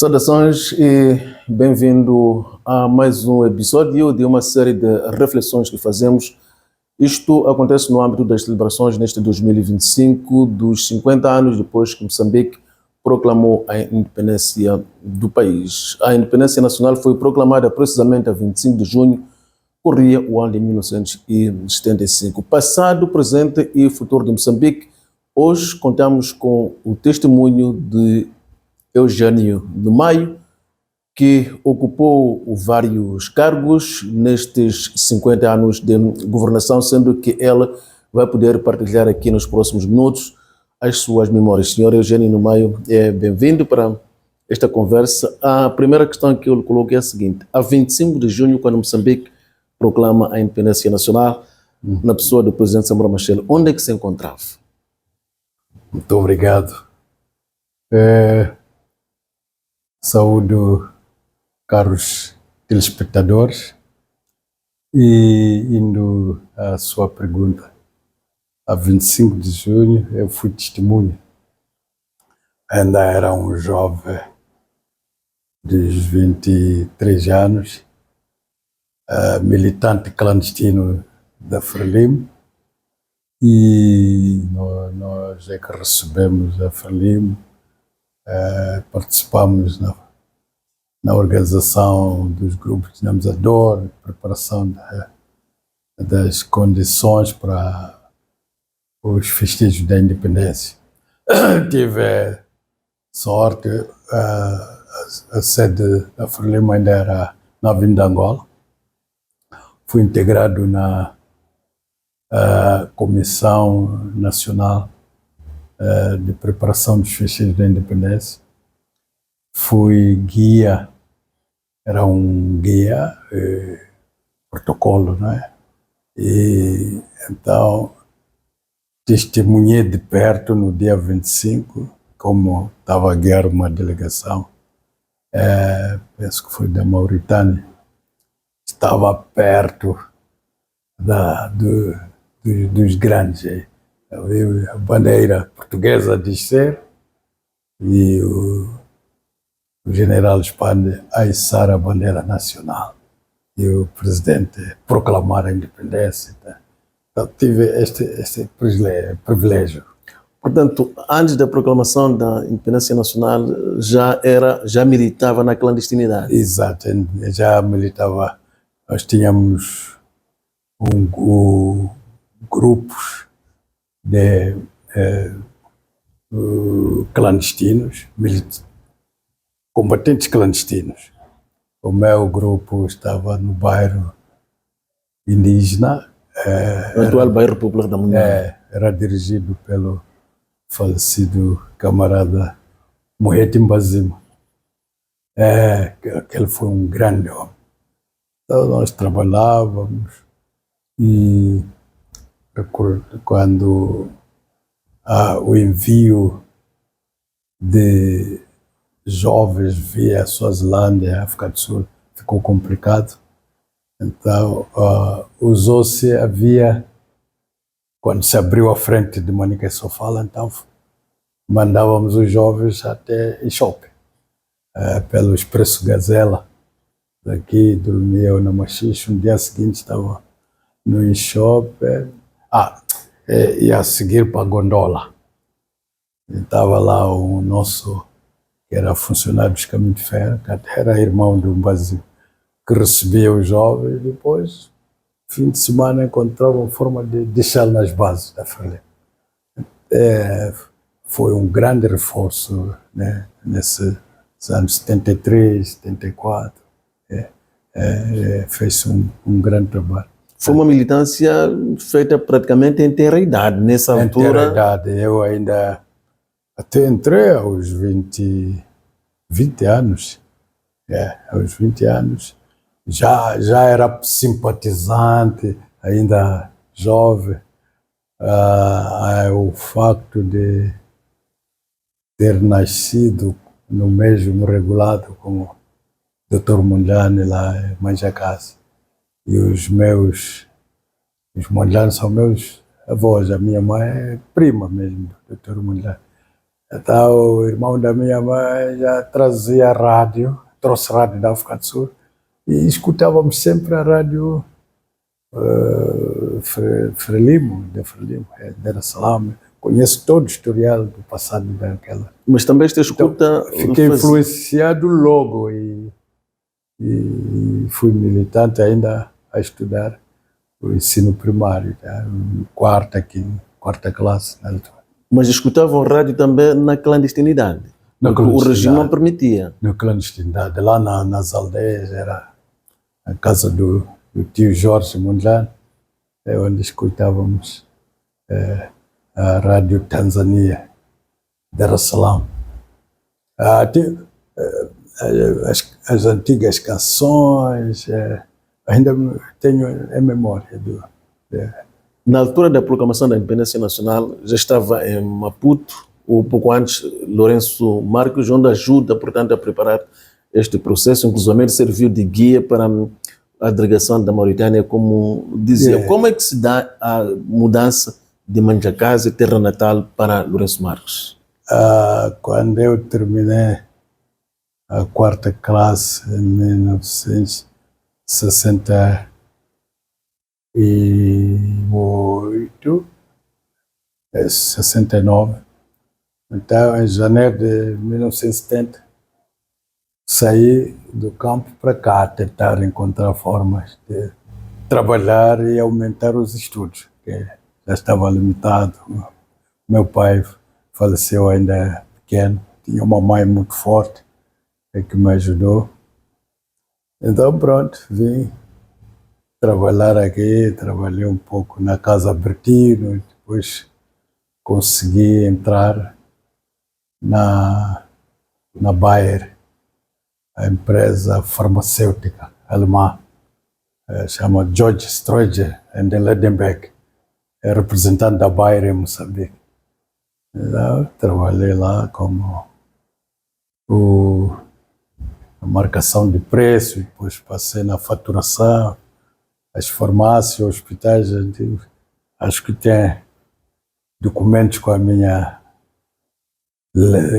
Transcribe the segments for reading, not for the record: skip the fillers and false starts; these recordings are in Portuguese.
Saudações e bem-vindo a mais um episódio de uma série de reflexões que fazemos. Isto acontece no âmbito das celebrações neste 2025, dos 50 anos depois que Moçambique proclamou a independência do país. A independência nacional foi proclamada precisamente a 25 de junho, corria o ano de 1975. Passado, presente e futuro de Moçambique, hoje contamos com o testemunho de Eugênio de Maio, que ocupou vários cargos nestes 50 anos de governação, sendo que ela vai poder partilhar aqui nos próximos minutos as suas memórias. Senhor Eugênio de Maio, bem-vindo para esta conversa. A primeira questão que eu lhe coloco é a seguinte: a 25 de junho, quando Moçambique proclama a independência nacional, na pessoa do presidente Samora Machel, onde é que se encontrava? Muito obrigado. Saúdo caros telespectadores e indo à sua pergunta. A 25 de junho eu fui testemunha. Ainda era um jovem dos 23 anos, militante clandestino da Frelimo, e nós é que recebemos a Frelimo. Participamos na organização dos grupos dinamizadores, preparação das condições para os festejos da independência. Tive sorte, a sede da Frelimo ainda era na Avenida Angola. Fui integrado na Comissão Nacional de preparação dos festejos da independência. Fui guia, era um guia, protocolo, não é? E então testemunhei de perto no dia 25, como estava a guiar uma delegação, penso que foi da Mauritânia. Estava perto dos grandes. A bandeira portuguesa a descer e o general Spande a içar a bandeira nacional e o presidente proclamar a independência. Então tive este privilégio. Portanto, antes da proclamação da independência nacional, já militava na clandestinidade? Exato, já militava. Nós tínhamos grupos de clandestinos, combatentes clandestinos. O meu grupo estava no bairro indígena. O atual bairro Popular da Mundial. Era dirigido pelo falecido camarada Moeti Mbazima. Aquele foi um grande homem. Então nós trabalhávamos e quando o envio de jovens via Suazilândia, África do Sul, ficou complicado. Então usou-se, quando se abriu a frente de Manica Sofala, então mandávamos os jovens até Ixope, pelo Expresso Gazela. Daqui dormia na Machixe, no dia seguinte estava no Ixope, ia seguir para Gondola. Estava lá o nosso, que era funcionário dos caminhos de ferro, que até era irmão do Mbazima, que recebia os jovens. Depois, fim de semana, encontrava uma forma de deixá-lo nas bases da Frelimo. Foi um grande reforço, né, nesses anos 73, 74. Fez um grande trabalho. Foi uma militância feita praticamente em tenra idade, nessa altura. Em tenra idade, eu ainda até entrei aos 20 anos. Aos 20 anos. Já era simpatizante, ainda jovem. O facto de ter nascido no mesmo regulado com o Dr. Mondlane lá em Manjacás. E os Mondlane são meus avós. A minha mãe é prima mesmo do Dr. Mondlane. Então, o irmão da minha mãe já trazia rádio, trouxe rádio da África do Sul, e escutávamos sempre a rádio Frelimo, Dar es Salaam. Conheço todo o historial do passado daquela. Mas também esta escuta... Então, fiquei influenciado logo e fui militante ainda a estudar o ensino primário, tá? quarta classe na altura. Mas escutavam rádio também na clandestinidade? O regime não permitia? Na clandestinidade, lá nas aldeias, era a casa do tio Jorge Mondlane, é onde escutávamos a Rádio Tanzânia, Dar es Salaam. As antigas canções, ainda tenho em memória. Na altura da proclamação da independência nacional, já estava em Maputo, ou pouco antes, Lourenço Marques, onde ajuda, portanto, a preparar este processo, inclusive serviu de guia para a delegação da Mauritânia, como dizia. Como é que se dá a mudança de Manjakazi, terra natal, para Lourenço Marques? Quando eu terminei a quarta classe, em 1968, 69, então em janeiro de 1970, saí do campo para cá, tentar encontrar formas de trabalhar e aumentar os estudos, que já estava limitado. Meu pai faleceu ainda pequeno, tinha uma mãe muito forte que me ajudou. Então pronto, vim trabalhar aqui, trabalhei um pouco na Casa Bertino, depois consegui entrar na Bayer, a empresa farmacêutica alemã, chama George Stroger and Ledenbeck, é representante da Bayer em Moçambique. Então, trabalhei lá como a marcação de preço, depois passei na faturação, as farmácias, hospitais, acho que tem documentos com a minha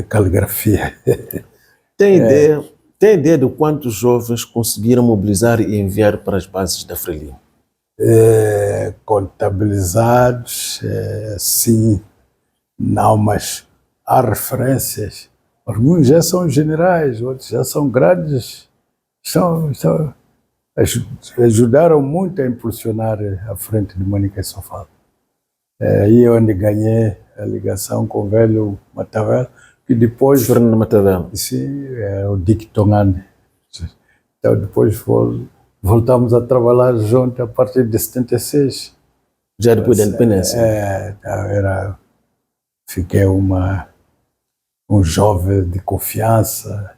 caligrafia. Tem ideia de quantos jovens conseguiram mobilizar e enviar para as bases da Frelimo? Contabilizados, sim, não, mas há referências. Alguns já são generais, outros já são grandes, ajudaram muito a impulsionar a frente de Manica e Sofala. Aí é onde ganhei a ligação com o velho Matavel, que depois... Fernando Matavel. Sim, o Dick Tongane. Então depois voltamos a trabalhar junto a partir de 76. Já depois da independência? Fiquei um jovem de confiança.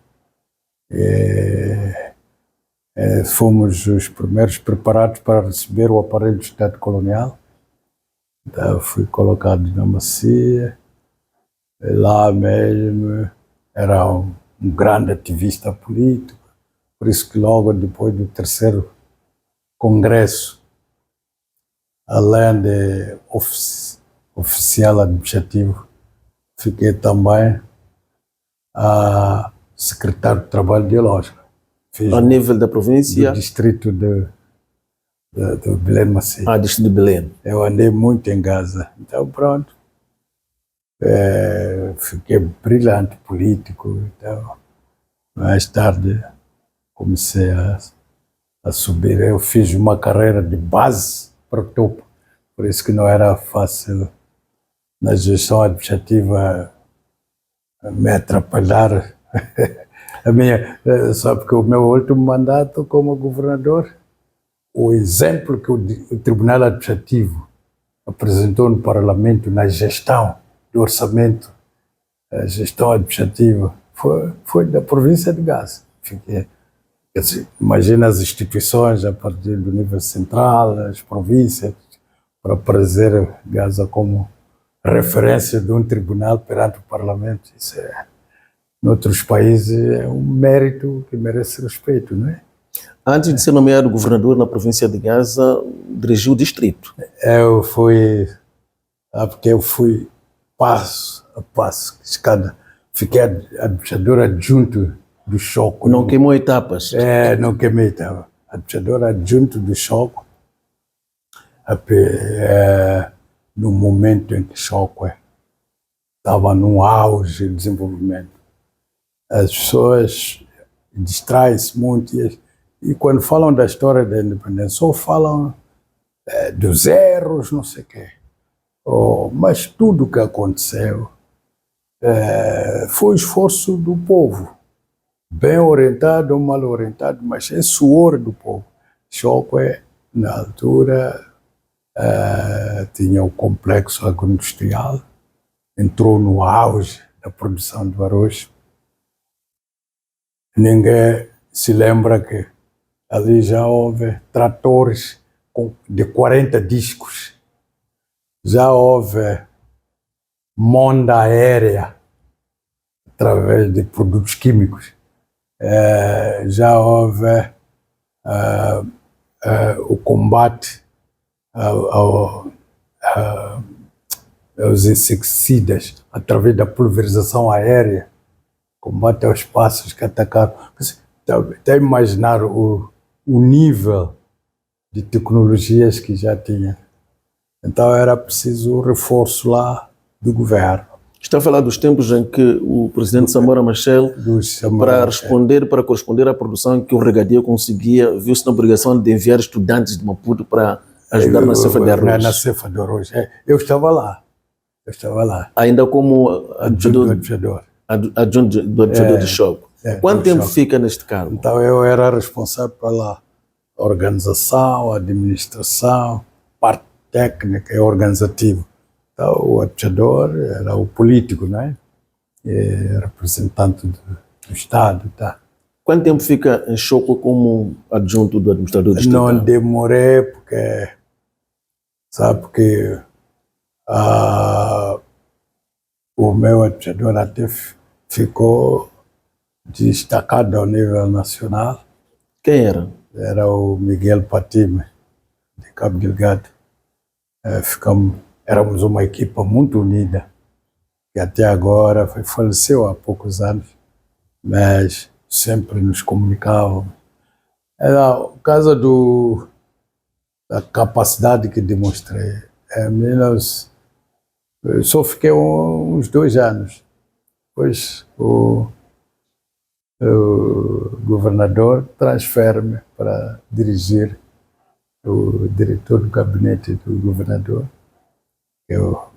Fomos os primeiros preparados para receber o aparelho do Estado Colonial. Então fui colocado na Macia. Lá mesmo era um grande ativista político. Por isso que logo depois do terceiro congresso, além de oficial administrativo, fiquei também secretário de Trabalho Ideológico. A nível da província? Do distrito do Belém Macia. Distrito de Belém. Eu andei muito em Gaza. Então pronto. Fiquei brilhante político. Então, mais tarde comecei a subir. Eu fiz uma carreira de base para o topo. Por isso que não era fácil na gestão administrativa me atrapalhar. Só porque o meu último mandato como governador, o exemplo que o Tribunal Administrativo apresentou no Parlamento na gestão do orçamento, a gestão administrativa, foi da província de Gaza. Imagina as instituições a partir do nível central, as províncias, para trazer Gaza como referência de um tribunal perante o Parlamento. Isso em outros países é um mérito que merece respeito, não é? Antes de ser nomeado governador na província de Gaza, dirigiu o distrito. Porque eu passo a passo, escada. Fiquei administrador adjunto do Choco. Não queimou etapas? Não queimei, estava. Administrador adjunto do Choco. No momento em que o Choco estava no auge de desenvolvimento. As pessoas distraem-se muito e quando falam da história da independência só falam dos erros, não sei o quê. Mas tudo o que aconteceu foi esforço do povo, bem orientado ou mal orientado, mas é suor do povo. Choco, na altura, tinha o complexo agroindustrial, entrou no auge da produção do arroz. Ninguém se lembra que ali já houve tratores de 40 discos, já houve monda aérea através de produtos químicos, já houve o combate aos inseticidas através da pulverização aérea, combate aos pássaros que atacaram. Está a imaginar o nível de tecnologias que já tinha. Então era preciso reforço lá do governo. Está a falar dos tempos em que o presidente Samora Machel, para corresponder à produção que o Regadio conseguia, viu-se na obrigação de enviar estudantes de Maputo para ajudar na ceifa de arroz. Na ceifa de arroz. Eu estava lá. Ainda como adjunto do administrador de Choco. Quanto tempo fica neste cargo? Então eu era responsável pela organização, administração, parte técnica e organizativa. Então, o administrador era o político, né? Representante do Estado. Tá? Quanto tempo fica em Choco como adjunto do administrador do Estado? Não demorei, porque sabe que o meu administrador até ficou destacado ao nível nacional. Quem era? Era o Miguel Patime, de Cabo Delgado. Éramos uma equipa muito unida, que até agora faleceu há poucos anos, mas sempre nos comunicávamos. Era o caso da capacidade que demonstrei. Eu só fiquei uns 2 anos. Depois o governador transfere-me para dirigir o diretor do gabinete do governador. Eu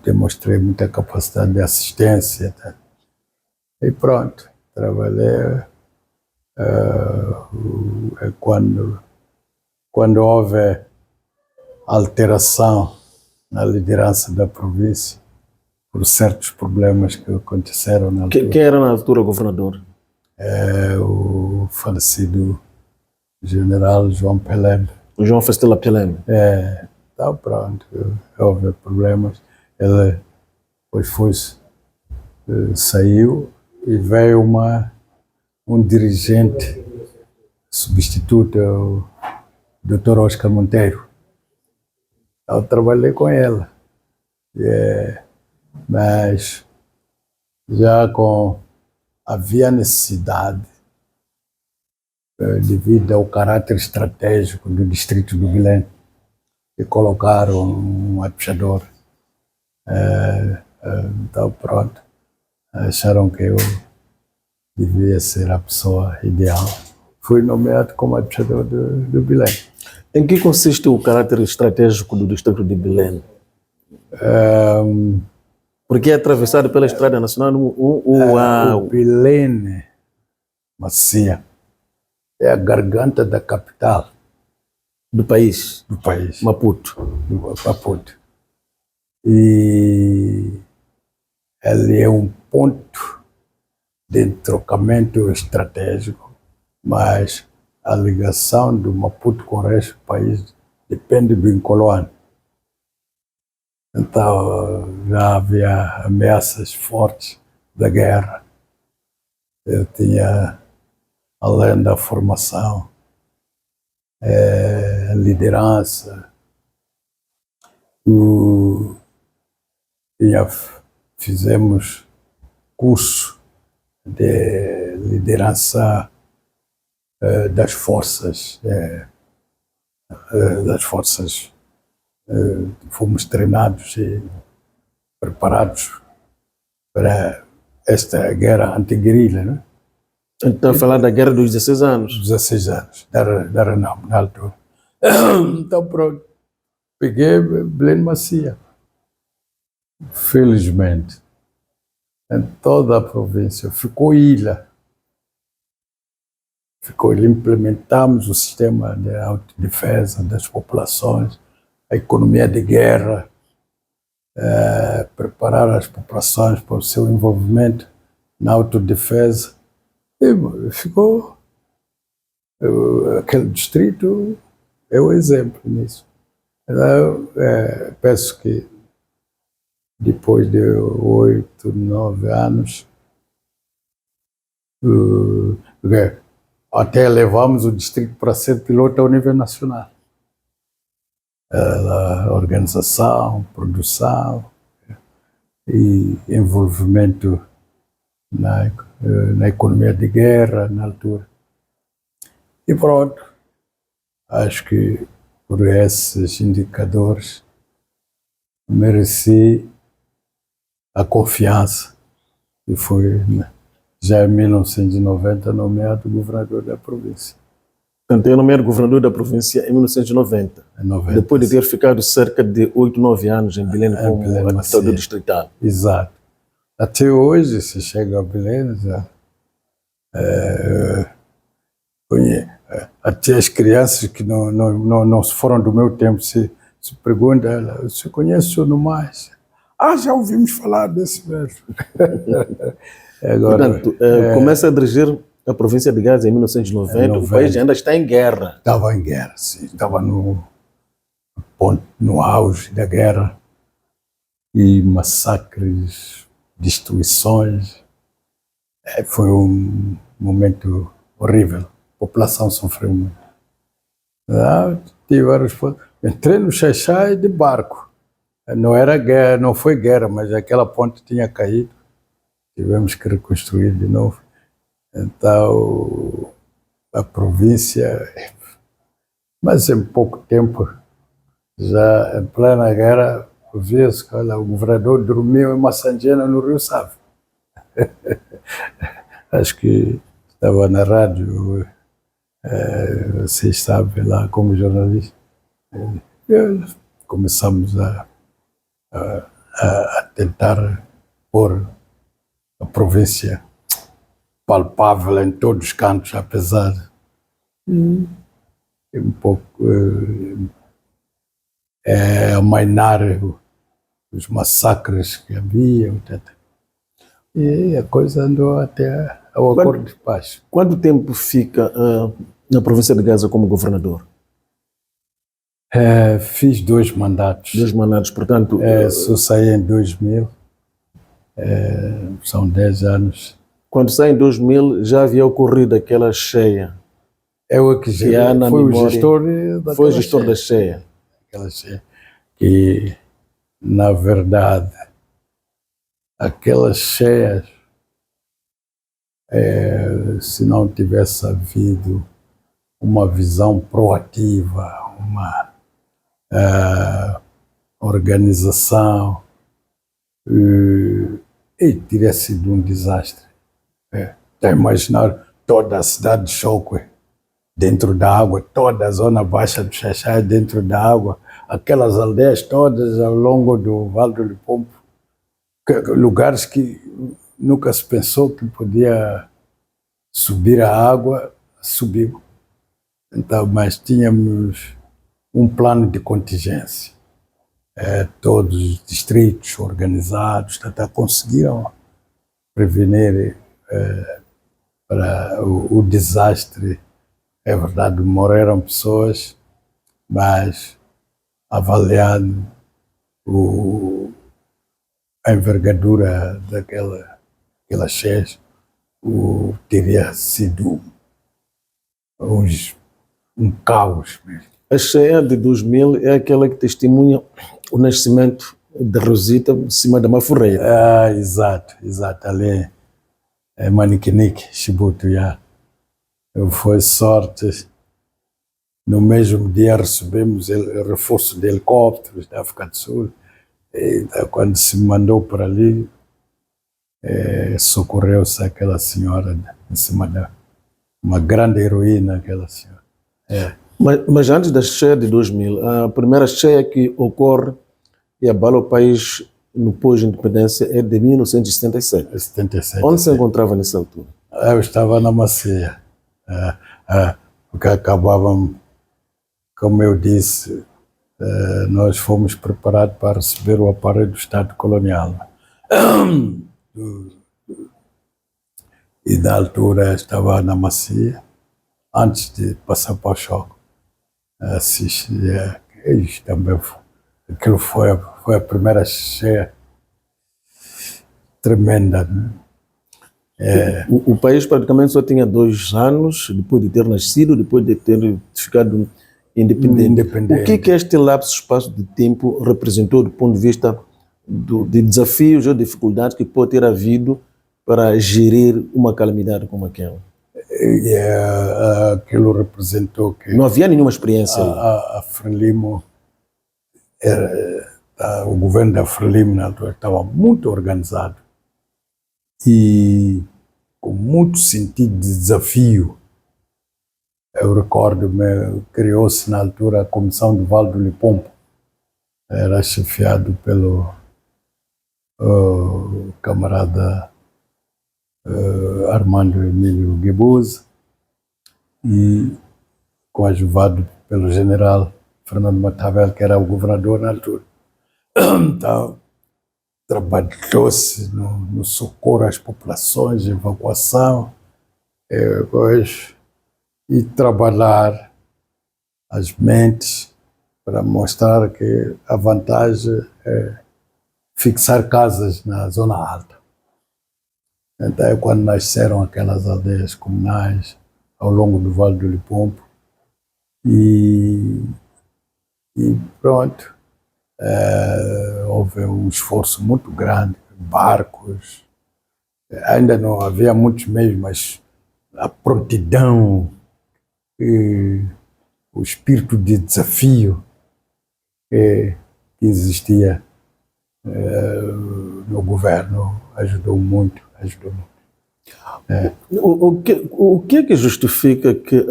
demonstrei muita capacidade de assistência. Tá? E pronto, trabalhei. Quando houve alteração na liderança da província, por certos problemas que aconteceram na altura. Quem era na altura o governador? O falecido general João Pelé. O João Festela Pelé. Então pronto, houve problemas. Ele depois saiu e veio um dirigente substituto, o Dr. Oscar Monteiro. Eu trabalhei com ele, mas já havia necessidade, devido ao caráter estratégico do distrito do Belém, de colocar um administrador. Então pronto, acharam que eu devia ser a pessoa ideal. Fui nomeado como administrador do Belém. Em que consiste o caráter estratégico do distrito de Belém? Porque é atravessado pela Estrada Nacional o Belém, Macia, é a garganta da capital. Do país? Do país. Maputo. Maputo. E ele é um ponto de entrocamento estratégico, mas a ligação do Maputo com o resto do país depende do Incoloane. Então já havia ameaças fortes da guerra. Eu tinha, além da formação, liderança, tinha fizemos curso de liderança das forças, fomos treinados e preparados para esta guerra anti-guerrilha, né? Então, falar da guerra dos 16 anos. 16 anos, da Renamo, na altura. Então, pronto, peguei Belém Macia. Felizmente, em toda a província, ficou ilha. Implementamos o sistema de autodefesa das populações, a economia de guerra, preparar as populações para o seu envolvimento na autodefesa. E ficou, aquele distrito é o exemplo nisso. Eu penso que depois de 8, 9 anos, até levamos o distrito para ser piloto ao nível nacional. A organização, produção e envolvimento na economia de guerra na altura. E pronto, acho que por esses indicadores mereci a confiança e fui, já em 1990, nomeado governador da província. Portanto, eu nomeado governador da província em 1990, depois de ter ficado cerca de 8, 9 anos em Belém como administrador distrital. Exato. Até hoje, se chega a Belém, já, até as crianças que não foram do meu tempo se perguntam, você conhece o mais? Já ouvimos falar desse mesmo. Agora, portanto, começa a dirigir a província de Gaza em 1990, o país ainda está em guerra. Estava em guerra, sim. Estava no auge da guerra e massacres, destruições. Foi um momento horrível. A população sofreu muito. Entrei no Xaixai de barco. Não era guerra, não foi guerra, mas aquela ponte tinha caído. Tivemos que reconstruir de novo. Então, a província, mas em pouco tempo, já em plena guerra, via-se que o governador dormiu em Massangena, no Rio Save. Acho que estava na rádio, vocês sabem, lá como jornalista. Começamos a tentar pôr a província palpável em todos os cantos, apesar de um pouco amainar os massacres que havia, etc. E a coisa andou até ao acordo de paz. Quanto tempo fica na província de Gaza como governador? Fiz 2 mandatos. 2 mandatos, portanto... Só saí em 2000, são 10 anos. Quando sai em 2000, já havia ocorrido aquela cheia. Eu que foi o gestor da cheia. Aquela cheia. Que, na verdade, aquelas cheias, se não tivesse havido uma visão proativa, uma organização, e teria sido um desastre. Já imaginaram toda a cidade de Chocwe dentro da água, toda a zona baixa do Xaixai dentro da água, aquelas aldeias todas ao longo do Vale do Limpopo, lugares que nunca se pensou que podia subir a água, subiu. Então, mas tínhamos um plano de contingência. Todos os distritos organizados conseguiram prevenir para o desastre. É verdade, morreram pessoas, mas avaliando a envergadura daquela cheia, teria sido um caos mesmo. A cheia de 2000 é aquela que testemunha o nascimento de Rosita, em cima da Mafurreira. Exato. Ali é Maniquinique, Chibuto, já. Foi sorte. No mesmo dia recebemos o reforço de helicópteros da África do Sul. E quando se mandou para ali, socorreu-se aquela senhora em cima da uma grande heroína, aquela senhora. Mas antes da cheia de 2000, a primeira cheia que ocorre e abala o país no pós-independência é de 1977. 77. Onde se encontrava nessa altura? Eu estava na Macia, porque acabávamos, como eu disse, nós fomos preparados para receber o aparelho do Estado colonial. E da altura estava na Macia, antes de passar para o choque. Também aquilo foi a primeira cheia tremenda, né? O país praticamente só tinha 2 anos depois de ter nascido, depois de ter ficado independente. O que este lapso espaço de tempo representou do ponto de vista de desafios ou dificuldades que pode ter havido para gerir uma calamidade como aquela? Aquilo representou que não havia nenhuma experiência. A Frelimo, o governo da Frelimo na altura estava muito organizado e com muito sentido de desafio. Eu recordo-me, criou-se na altura a Comissão do Vale do Lipompo, era chefiado pelo camarada Armando Emílio Guebuza e coadjuvado pelo general Fernando Matavel, que era o governador na altura. Então, trabalhou-se no socorro às populações, evacuação, e trabalhar as mentes para mostrar que a vantagem é fixar casas na zona alta. Então é quando nasceram aquelas aldeias comunais ao longo do Vale do Lipompo e pronto, houve um esforço muito grande, barcos, ainda não havia muitos meios, mas a prontidão e o espírito de desafio que existia no governo ajudou muito. O que é que justifica que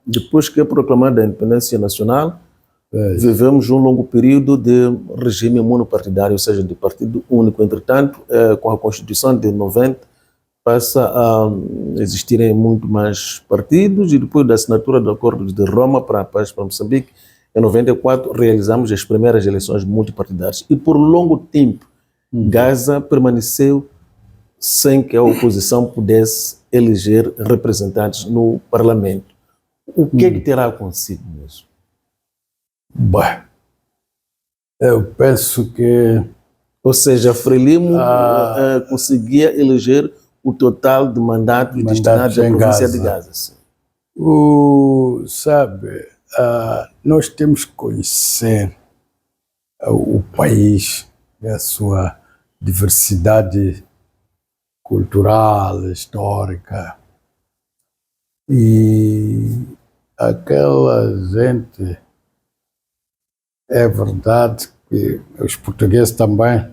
depois que é proclamada a independência nacional, vivemos um longo período de regime monopartidário, ou seja, de partido único? Entretanto, com a Constituição de 90, passa a existirem muito mais partidos e depois da assinatura do Acordo de Roma para a paz para Moçambique, em 94, realizamos as primeiras eleições multipartidárias e por longo tempo Gaza permaneceu sem que a oposição pudesse eleger representantes no parlamento. O que é que terá acontecido mesmo? Bem, eu penso que... Ou seja, Frelimo conseguia eleger o total de mandatos destinados à província de Gaza. Sabe, nós temos que conhecer o país e a sua diversidade cultural, histórica. E aquela gente, é verdade que os portugueses também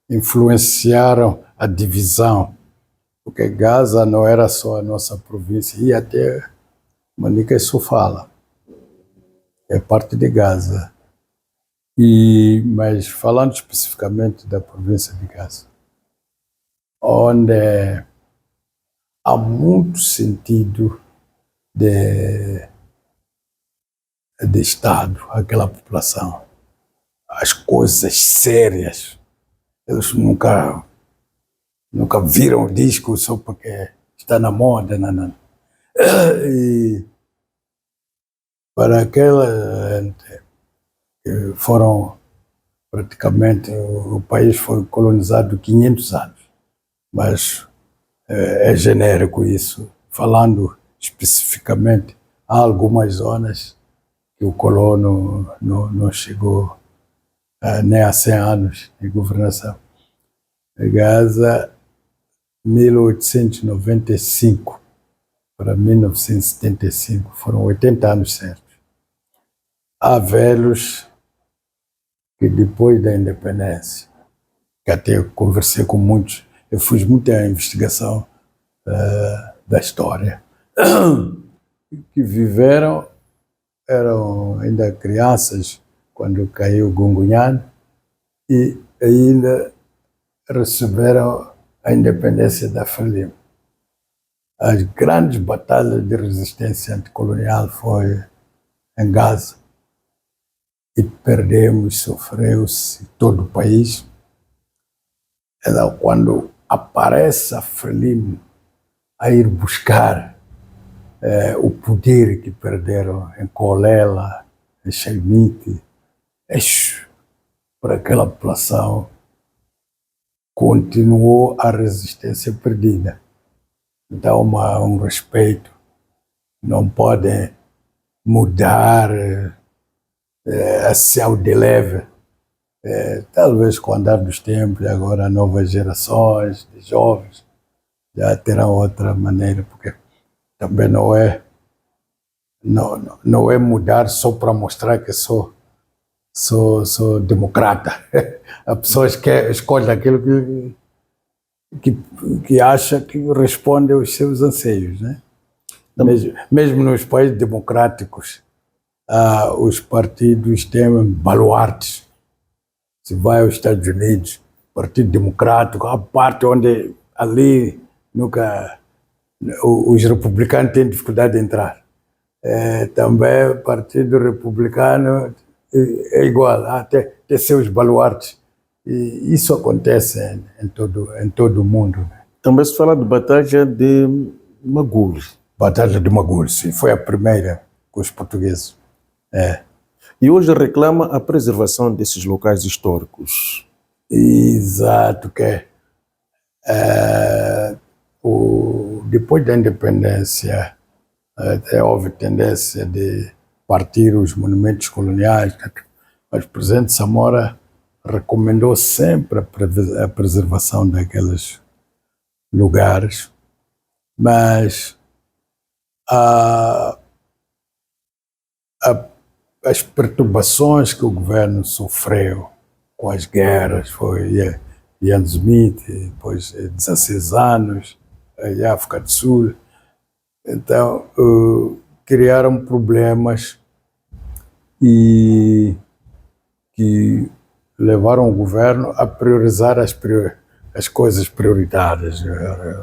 influenciaram a divisão, porque Gaza não era só a nossa província, e até Manica e Sofala é parte de Gaza. Mas falando especificamente da província de Gaza, onde há muito sentido de Estado, aquela população, as coisas sérias, eles nunca viram o disco só porque está na moda, não. E para aquela gente que foram praticamente, o país foi colonizado 500 anos, mas é genérico isso. Falando especificamente, há algumas zonas que o colono não chegou nem há 100 anos de governação. Gaza, 1895 para 1975, foram 80 anos certos. Há velhos que depois da independência, que até conversei com muitos, eu fiz muita investigação da história, que viveram, eram ainda crianças quando caiu o Gungunhane e ainda receberam a independência da Frelimo. As grandes batalhas de resistência anticolonial foi em Gaza e perdemos, sofreu-se todo o país. Então, quando aparece a Frelimo a ir buscar o poder que perderam em Colela, em Chaimite, por aquela população, continuou a resistência perdida. Então, um respeito, não podem mudar assim ao de leve. Talvez com o andar dos tempos, agora novas gerações de jovens já terão outra maneira, porque também não é mudar só para mostrar que sou democrata. A pessoa escolhe aquilo que acha que responde aos seus anseios, né? Mesmo nos países democráticos, os partidos têm baluartes. Se vai aos Estados Unidos, Partido Democrático, a parte onde ali nunca os republicanos têm dificuldade de entrar. Também o Partido Republicano é igual, tem seus baluartes. E isso acontece em todo o mundo. Né? Também se fala de Batalha de Magul. Batalha de Magul, sim, foi a primeira com os portugueses. E hoje reclama a preservação desses locais históricos. Exato, que depois da independência houve tendência de partir os monumentos coloniais, mas o presidente Samora recomendou sempre a preservação daqueles lugares, mas as perturbações que o governo sofreu com as guerras, foi Ian Smith, depois 16 anos, em África do Sul, então criaram problemas e que levaram o governo a priorizar as coisas prioritárias,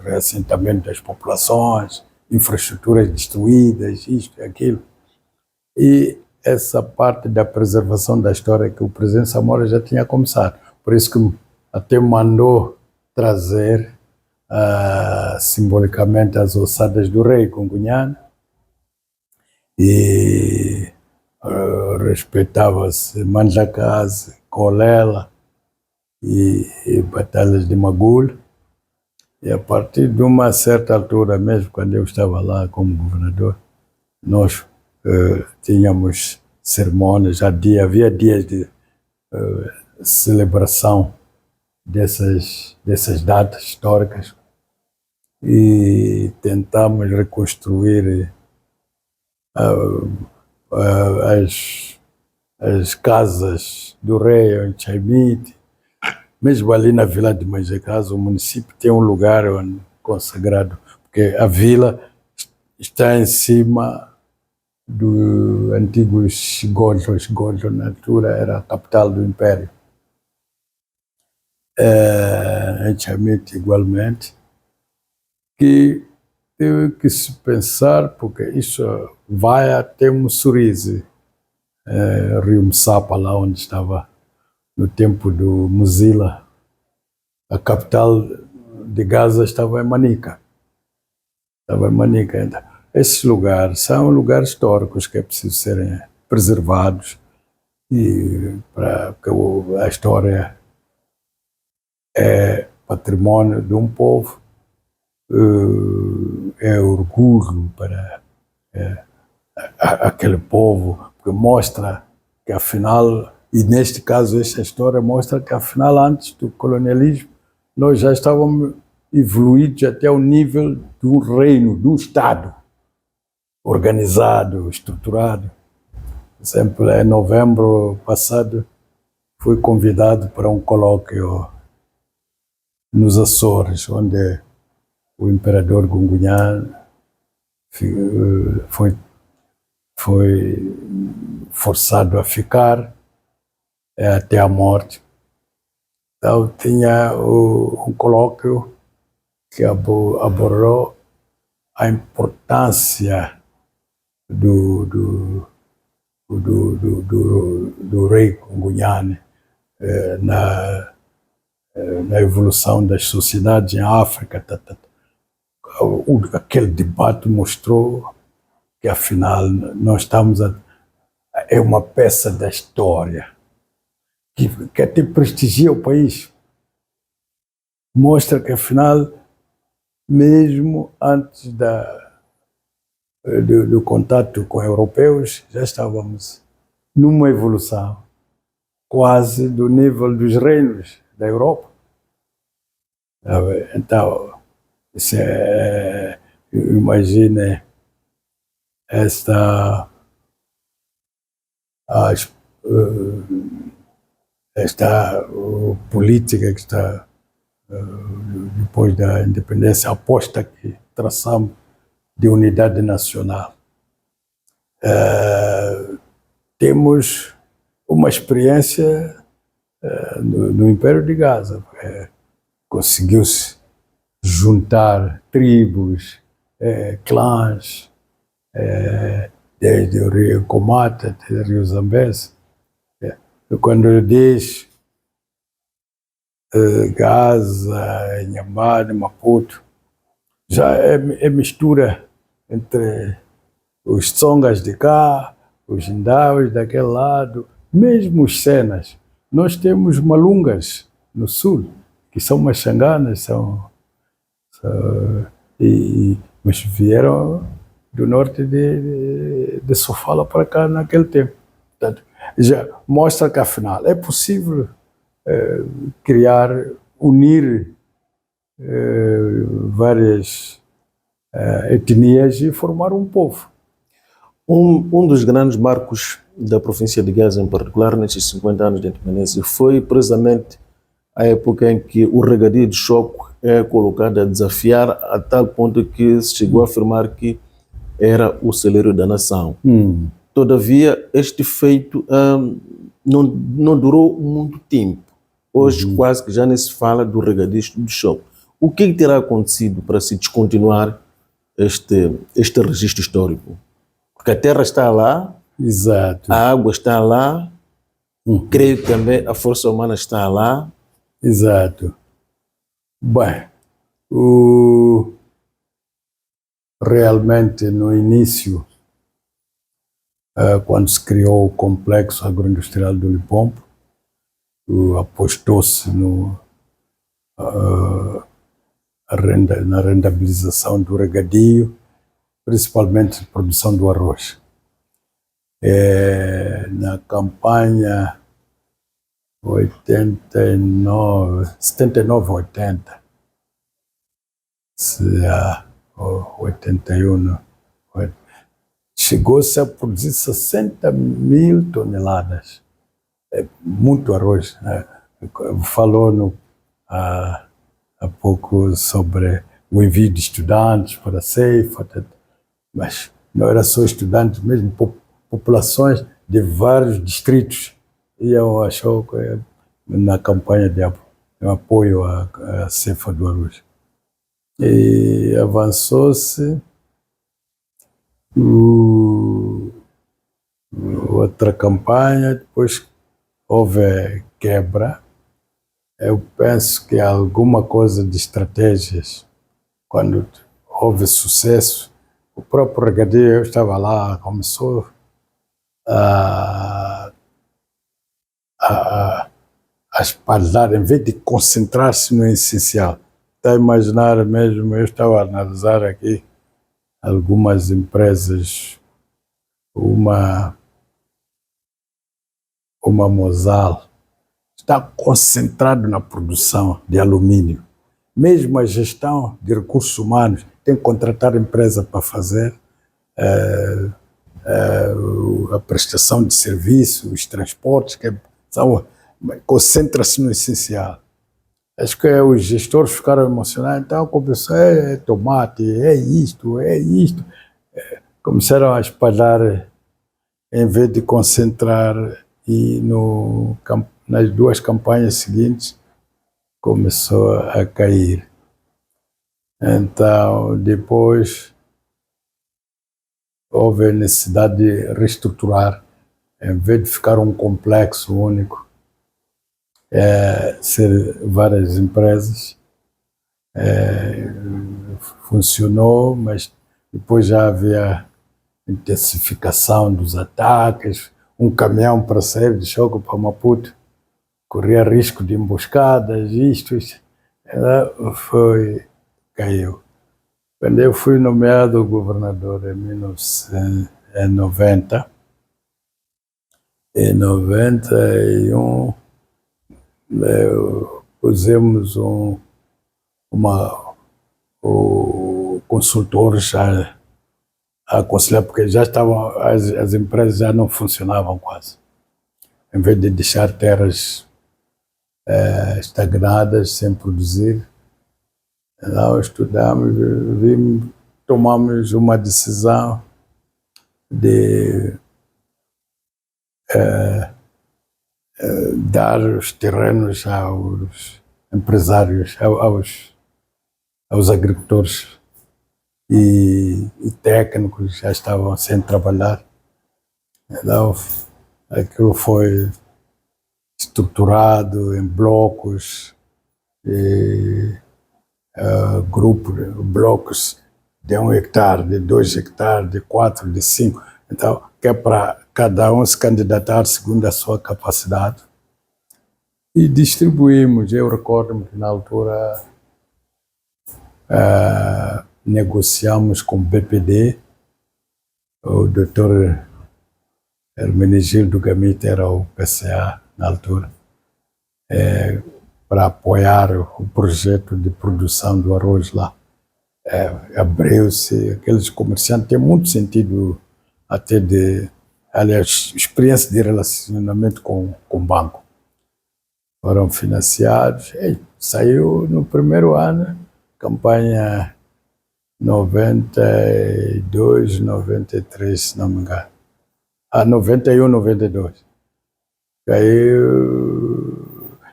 reassentamento das populações, infraestruturas destruídas, isto e aquilo. E essa parte da preservação da história que o presidente Samora já tinha começado. Por isso que até mandou trazer simbolicamente as ossadas do rei Gungunhane e respeitava-se Mandlakazi, Colela e batalhas de Magul. E a partir de uma certa altura, mesmo quando eu estava lá como governador, nós tínhamos cerimônias, havia dias de celebração dessas datas históricas e tentamos reconstruir as casas do rei em Chaimite. Mesmo ali na vila de Manjacás, o município tem um lugar consagrado, porque a vila está em cima do antigo Godlo. Godlo, na altura, era a capital do Império. Em Chaimite, igualmente, que teve que se pensar, porque isso vai até Mussurize, Rio Msapa, lá onde estava no tempo do Muzila. A capital de Gaza estava em Manica. Então, esses lugares são lugares históricos que é preciso serem preservados, e porque a história é patrimônio de um povo, é orgulho para aquele povo, porque mostra que afinal E neste caso, esta história mostra que, afinal, antes do colonialismo, nós já estávamos evoluídos até o nível de um reino, de um Estado organizado, estruturado. Por exemplo, em novembro passado, fui convidado para um colóquio nos Açores, onde o imperador Gungunhá foi forçado a ficar até a morte. Então, tinha um colóquio que abordou a importância do rei Gungunhane na evolução das sociedades em África. Aquele debate mostrou que, afinal, nós estamos é uma peça da história que até prestigia o país. Mostra que, afinal, mesmo antes do contato com europeus, já estávamos numa evolução quase do nível dos reinos da Europa. Então, imagine esta política que está depois da independência, a aposta que traçamos de unidade nacional. Temos uma experiência no Império de Gaza. Conseguiu-se juntar tribos, clãs, desde o rio Comata até o rio Zambeze. Quando diz Gaza, Inhambane, Maputo, já é mistura entre os Tsongas de cá, os Indaues daquele lado, mesmo os Senas. Nós temos Malungas no sul, que são Maxanganas, mas vieram do norte de Sofala para cá naquele tempo. Portanto, já mostra que, afinal, é possível unir várias etnias e formar um povo. Um dos grandes marcos da província de Gaza, em particular, nesses 50 anos de independência, foi precisamente a época em que o regadio de choque é colocado a desafiar a tal ponto que se chegou a afirmar que era o celeiro da nação. Todavia, este feito não durou muito tempo. Hoje quase que já nem se fala do regadio de choque. O que terá acontecido para se descontinuar este registro histórico? Porque a terra está lá, exato, a água está lá, creio que também a força humana está lá. Exato. Bem, realmente no início, quando se criou o complexo agroindustrial do Limpopo, apostou-se na rentabilização do regadio, principalmente a produção do arroz. Na campanha 79, 80, 81, chegou-se a produzir 60 mil toneladas. É muito arroz, né? Falou há pouco sobre o envio de estudantes para a ceifa, mas não era só estudantes, mesmo populações de vários distritos iam achar na campanha de apoio à ceifa do arroz. E avançou-se outra campanha, depois houve quebra. Eu penso que alguma coisa de estratégias, quando houve sucesso, o próprio regadio, eu estava lá, começou a espalhar, em vez de concentrar-se no essencial. Está a imaginar mesmo, eu estava a analisar aqui algumas empresas, uma como a Mosal, está concentrado na produção de alumínio. Mesmo a gestão de recursos humanos tem que contratar empresa para fazer a prestação de serviços, os transportes, concentra-se no essencial. Acho que os gestores ficaram emocionados, então começou, é tomate, é isto. Começaram a espalhar, em vez de concentrar, e nas 2 campanhas seguintes começou a cair. Então, depois houve a necessidade de reestruturar, em vez de ficar um complexo único, ser várias empresas. Funcionou, mas depois já havia intensificação dos ataques, um caminhão para sair de Choco para Maputo corria risco de emboscadas, ela caiu. Quando eu fui nomeado governador em 1990, em 91, pusemos o consultor já a aconselhar, porque já estavam, as empresas já não funcionavam quase. Em vez de deixar terras estagnadas, sem produzir, nós estudamos, tomamos uma decisão de dar os terrenos aos empresários, aos agricultores e técnicos já estavam sem trabalhar. Então, aquilo foi estruturado em blocos, blocos de 1 hectare, de 2 hectares, de 4, de 5. Então, que é para cada um se candidatar segundo a sua capacidade. E distribuímos. Eu recordo-me que na altura negociamos com o BPD, o Dr. Hermenegildo Gamita era o PCA na altura, para apoiar o projeto de produção do arroz lá. Abriu-se, aqueles comerciantes têm muito sentido até aliás, experiência de relacionamento com o banco. Foram financiados, saiu no primeiro ano, campanha 92, 93, se não me engano. 91, 92.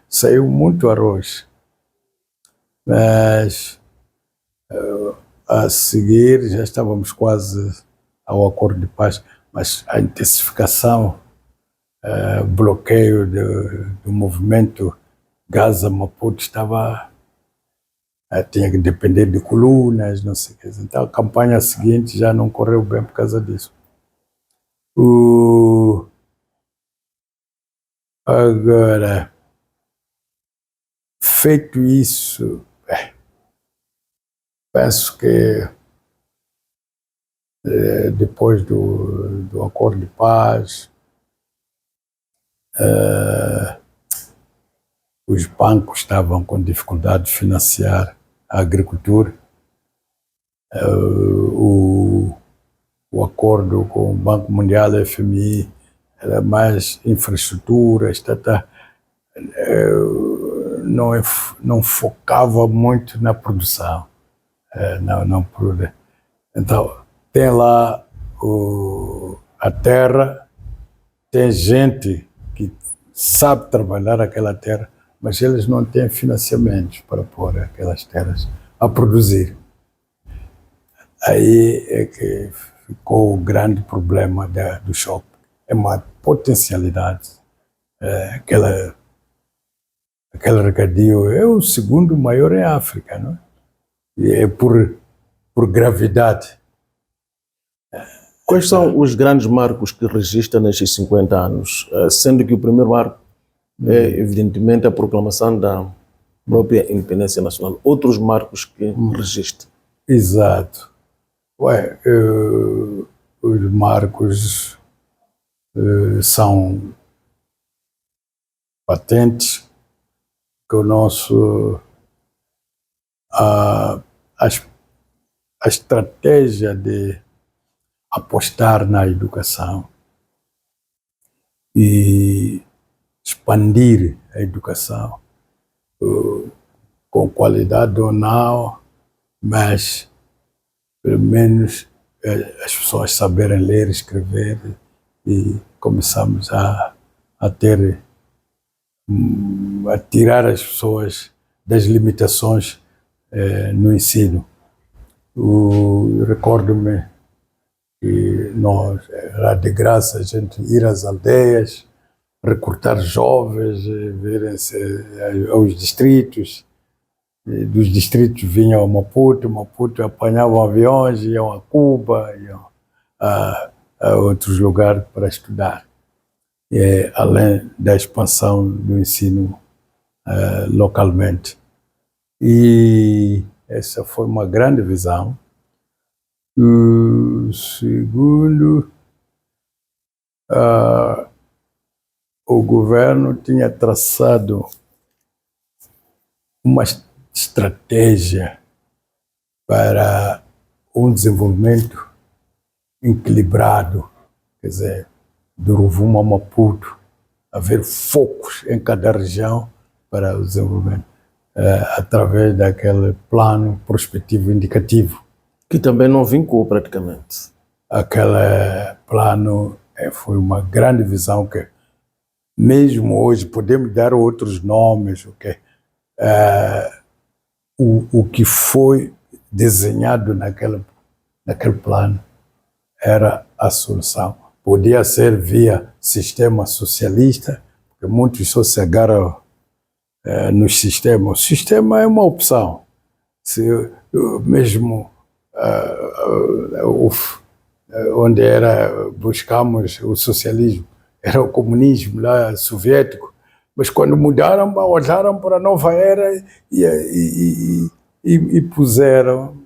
Saiu muito arroz. Mas a seguir já estávamos quase ao acordo de paz, mas a intensificação, bloqueio do movimento Gaza-Maputo tinha que depender de colunas, não sei o que. Então a campanha seguinte já não correu bem por causa disso. Agora, feito isso, penso que depois do acordo de paz, os bancos estavam com dificuldade de financiar a agricultura. O acordo com o Banco Mundial, a FMI, era mais infraestrutura, não focava muito na produção. Então, tem lá a terra, tem gente que sabe trabalhar aquela terra, mas eles não têm financiamentos para pôr aquelas terras a produzir. Aí é que ficou o grande problema do choque. É uma potencialidade. Aquele regadio é o segundo maior em África, não é? E é por gravidade. Quais são os grandes marcos que registra nestes 50 anos? Sendo que o primeiro marco é, evidentemente, a proclamação da própria independência nacional. Outros marcos que registra? Exato. Os marcos são patentes, que o nosso a estratégia de apostar na educação e expandir a educação com qualidade ou não, mas pelo menos as pessoas saberem ler e escrever, e começamos a tirar as pessoas das limitações no ensino. Recordo-me que nós, era de graça a gente ir às aldeias, recrutar jovens, virem-se aos distritos. Dos distritos vinham a Maputo apanhavam aviões, iam a Cuba, iam a outros lugares para estudar. Além da expansão do ensino localmente. E essa foi uma grande visão. O segundo, o governo tinha traçado uma estratégia para um desenvolvimento equilibrado, quer dizer, do Rovuma a Maputo, haver focos em cada região para o desenvolvimento, através daquele plano prospectivo indicativo. Que também não vincou praticamente. Aquele plano foi uma grande visão que, mesmo hoje, podemos dar outros nomes, o que foi desenhado naquele plano era a solução. Podia ser via sistema socialista, porque muitos só se agarram no sistema. O sistema é uma opção. Mesmo onde buscamos o socialismo, era o comunismo lá soviético, mas quando mudaram, olharam para a nova era e puseram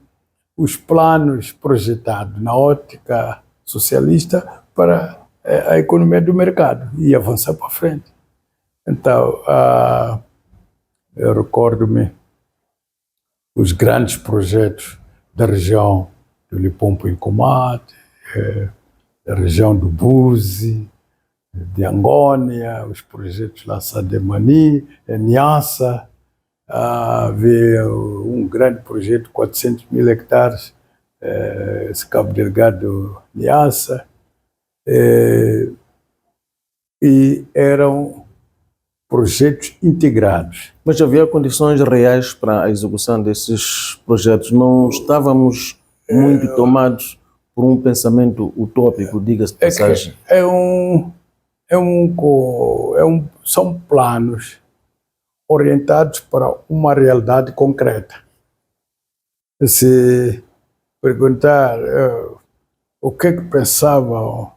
os planos projetados na ótica socialista para a economia do mercado e avançar para frente. Então, eu recordo-me os grandes projetos da região do Limpopo e Comate, da região do Buzi, de Angônia, os projetos lá de Mani, Niassa. Havia um grande projeto, 400 mil hectares, esse Cabo Delgado, Niassa, e eram projetos integrados. Mas havia condições reais para a execução desses projetos? Não estávamos muito tomados por um pensamento utópico, diga-se de passagem? São planos orientados para uma realidade concreta. Se perguntar o que pensavam,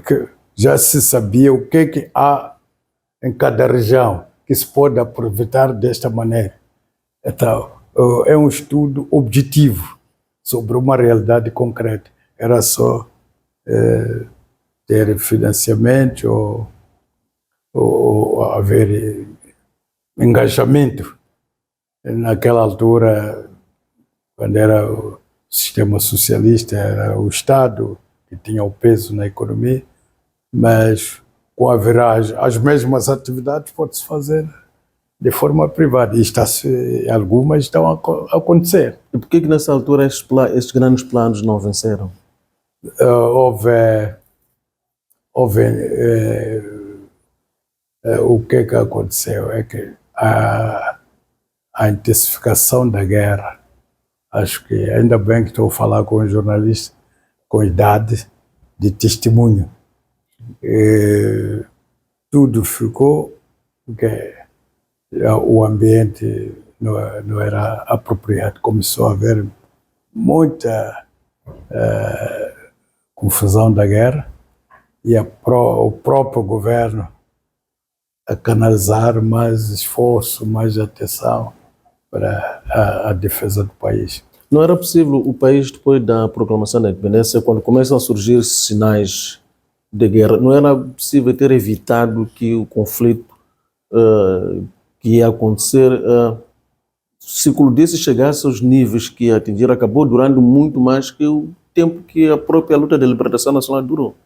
que já se sabia o que há em cada região que se pode aproveitar desta maneira. Então, é um estudo objetivo sobre uma realidade concreta. Era só ter financiamento ou haver engajamento. Naquela altura, quando era o sistema socialista, era o Estado que tinha o peso na economia, mas com a viragem, as mesmas atividades pode-se fazer de forma privada. E algumas estão a acontecer. E por que nessa altura estes grandes planos não venceram? O que aconteceu é que a intensificação da guerra, acho que ainda bem que estou a falar com um jornalista com idade de testemunho, tudo ficou porque o ambiente não era apropriado. Começou a haver muita confusão da guerra e o próprio governo a canalizar mais esforço, mais atenção para a defesa do país. Não era possível o país, depois da proclamação da independência, quando começam a surgir sinais de guerra. Não era possível ter evitado que o conflito que ia acontecer, se o desse chegasse aos níveis que ia atingir, acabou durando muito mais que o tempo que a própria luta de libertação nacional durou.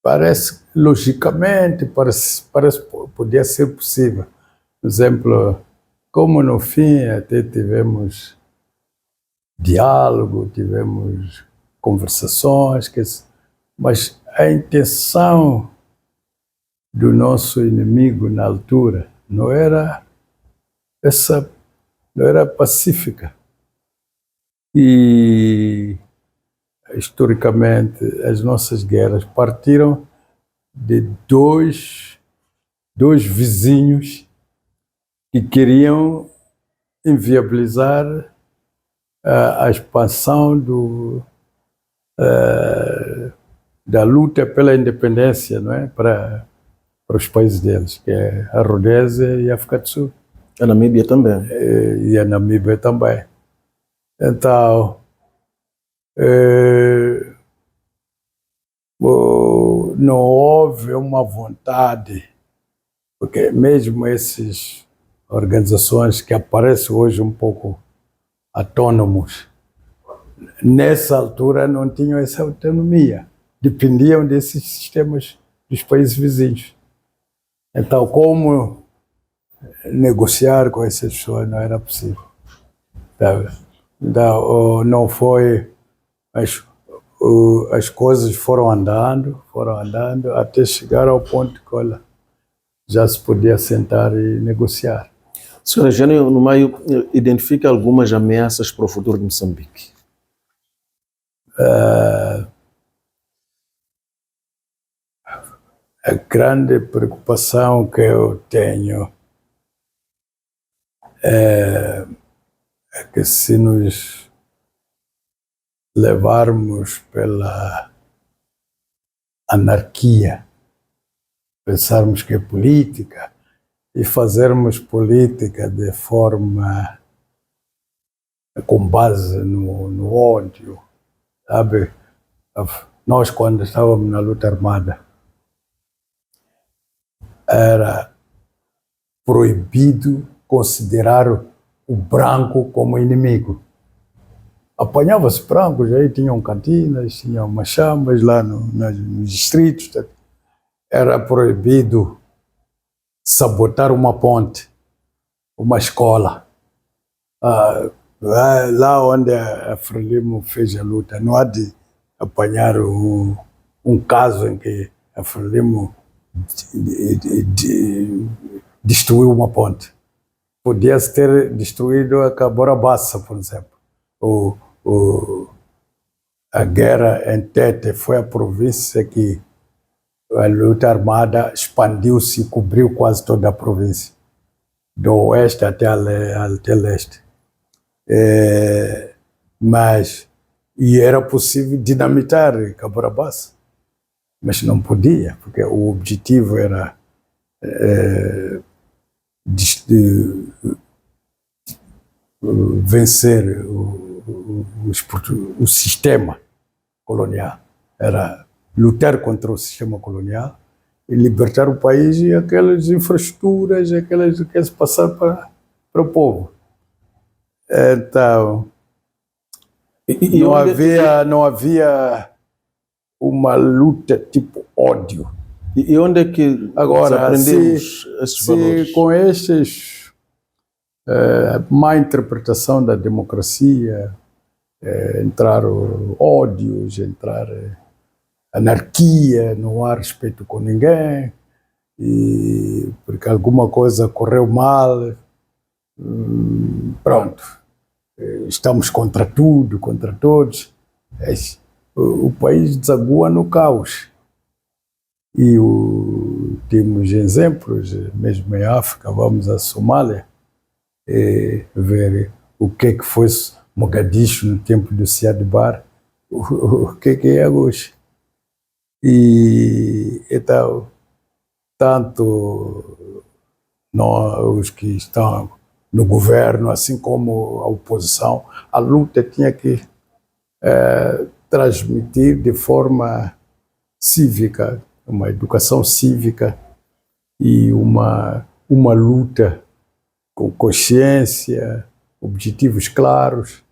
Parece, logicamente, parece podia ser possível. Por exemplo, como no fim até tivemos diálogo, tivemos conversações, mas a intenção do nosso inimigo na altura não era pacífica. E historicamente as nossas guerras partiram de dois vizinhos que queriam inviabilizar a expansão da luta pela independência, não é? Para os países deles, que é a Rodésia e a África do Sul. A Namíbia também. E a Namíbia também. Então, não houve uma vontade, porque mesmo essas organizações que aparecem hoje um pouco autônomos, nessa altura não tinham essa autonomia, dependiam desses sistemas dos países vizinhos. Então, como negociar com essas pessoas não era possível. Então, não foi... As coisas foram andando, até chegar ao ponto que, olha, já se podia sentar e negociar. Senhora Jânio, no meio, identifica algumas ameaças para o futuro de Moçambique? A grande preocupação que eu tenho é que se nos levarmos pela anarquia, pensarmos que é política e fazermos política de forma com base no ódio, sabe? Nós, quando estávamos na luta armada, era proibido considerar o branco como inimigo. Apanhava-se brancos, aí tinham cantinas, tinham machamas lá nos distritos. Era proibido sabotar uma ponte, uma escola. Lá onde a Frelimo fez a luta, não há de apanhar um caso em que a Frelimo destruiu uma ponte. Podia-se ter destruído a Cabora Bassa, por exemplo. A guerra em Tete foi a província que a luta armada expandiu-se e cobriu quase toda a província, do oeste até leste. E era possível dinamitar Cabora Bassa, mas não podia, porque o objetivo era vencer o sistema colonial, era lutar contra o sistema colonial e libertar o país e aquelas infraestruturas, aquelas que se passar para o povo. Então, não havia uma luta tipo ódio. E onde é que agora aprendemos esses valores? Com estes má interpretação da democracia, entrar ódios, entrar anarquia, não há respeito com ninguém, e porque alguma coisa correu mal, pronto, estamos contra tudo, contra todos. O país desagua no caos. E temos exemplos, mesmo em África, vamos à Somália, ver o que foi Mogadishu no tempo do Siad Barre, o que é hoje. E então, tanto os que estão no governo, assim como a oposição, a luta tinha que transmitir de forma cívica, uma educação cívica e uma luta com consciência, objetivos claros.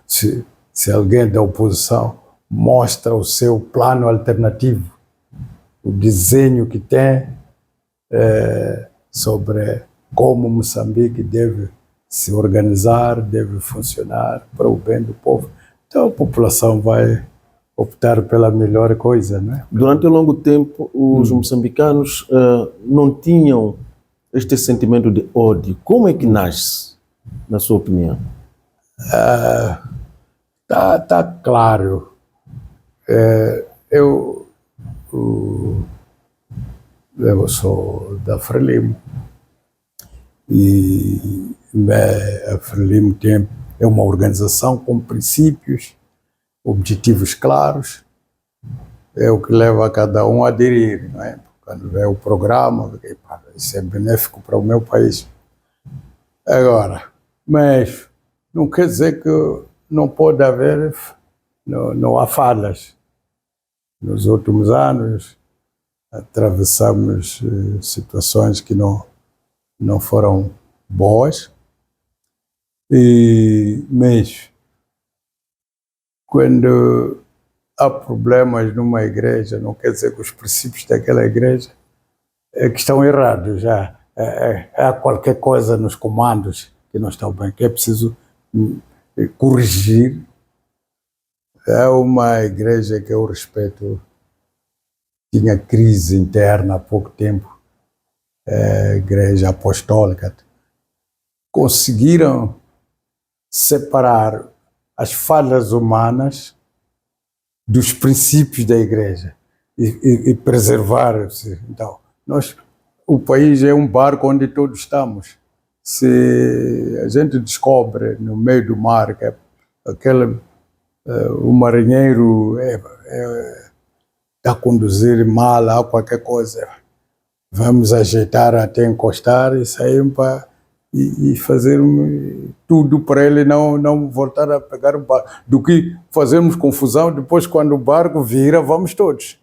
Se alguém da oposição mostra o seu plano alternativo, o desenho que tem sobre como Moçambique deve se organizar, deve funcionar para o bem do povo, então a população vai optar pela melhor coisa, né? Durante um longo tempo, os moçambicanos não tinham este sentimento de ódio. Como é que nasce, na sua opinião? Tá claro. Eu sou da Frelimo e a Frelimo é uma organização com princípios, objetivos claros, é o que leva a cada um a aderir, não é? Quando vê o programa, isso é benéfico para o meu país. Agora, mas não quer dizer que não pode haver, não há falhas. Nos últimos anos, atravessamos situações que não foram boas, mas quando há problemas numa igreja, não quer dizer que os princípios daquela igreja que estão errados. Já há qualquer coisa nos comandos que não estão bem, que é preciso corrigir. É uma igreja que eu respeito, tinha crise interna há pouco tempo, a igreja apostólica. Conseguiram separar as falhas humanas dos princípios da igreja e preservar-se. Então, o país é um barco onde todos estamos. Se a gente descobre no meio do mar que o marinheiro está a conduzir mal a qualquer coisa, vamos ajeitar até encostar e sair e fazer tudo para ele não voltar a pegar o barco, do que fazermos confusão depois quando o barco vira, vamos todos.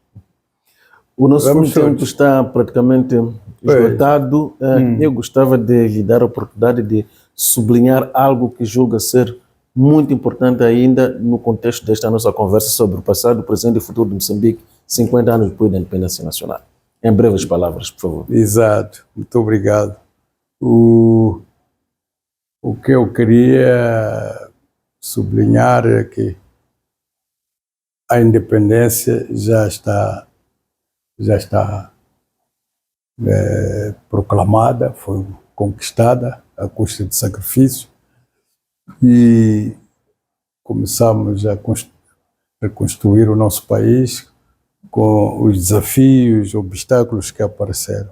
O nosso tempo está praticamente esgotado. Eu gostava de lhe dar a oportunidade de sublinhar algo que julga ser muito importante ainda no contexto desta nossa conversa sobre o passado, o presente e o futuro de Moçambique, 50 anos depois da independência nacional. Em breves palavras, por favor. Exato, muito obrigado. O que eu queria sublinhar é que a independência já está proclamada, foi conquistada à custa de sacrifício, e começamos a reconstruir o nosso país com os desafios, obstáculos que apareceram.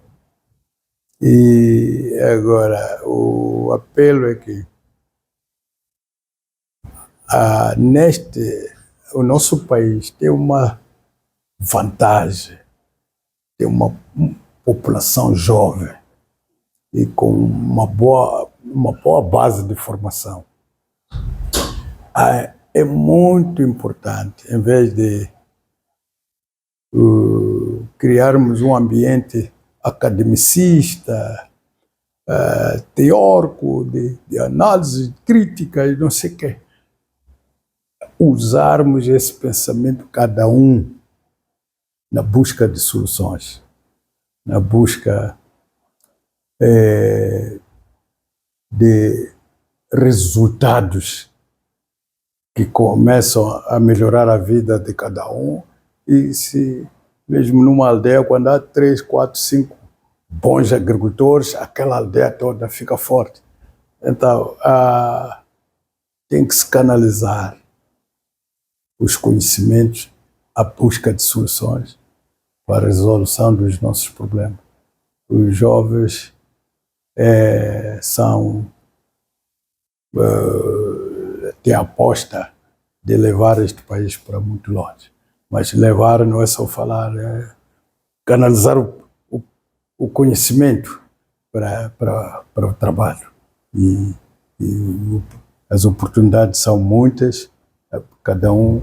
E agora o apelo é que o nosso país tem uma vantagem, tem uma população jovem e com uma boa base de formação. É muito importante, em vez de criarmos um ambiente academicista, teórico, de análise crítica e não sei o quê, usarmos esse pensamento, cada um, na busca de soluções, na busca de resultados que começam a melhorar a vida de cada um. E se mesmo numa aldeia, quando há 3, 4, 5 bons agricultores, aquela aldeia toda fica forte. Então, tem que se canalizar os conhecimentos à busca de soluções para a resolução dos nossos problemas. Os jovens têm a aposta de levar este país para muito longe. Mas levar não é só falar, é canalizar o conhecimento para o trabalho. E as oportunidades são muitas cada um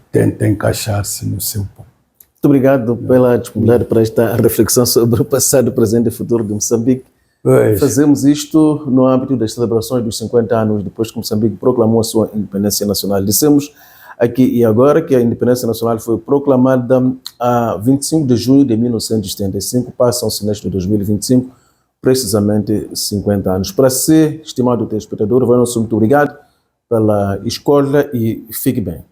tenta encaixar-se no seu ponto. Muito obrigado pela disponibilidade para esta reflexão sobre o passado, presente e futuro de Moçambique. Pois. Fazemos isto no âmbito das celebrações dos 50 anos depois que Moçambique proclamou a sua independência nacional. Dissemos aqui e agora que a independência nacional foi proclamada a 25 de junho de 1975, passam-se neste 2025, precisamente 50 anos. Para si, estimado telespectador, vai nosso muito obrigado pela escolha e fique bem.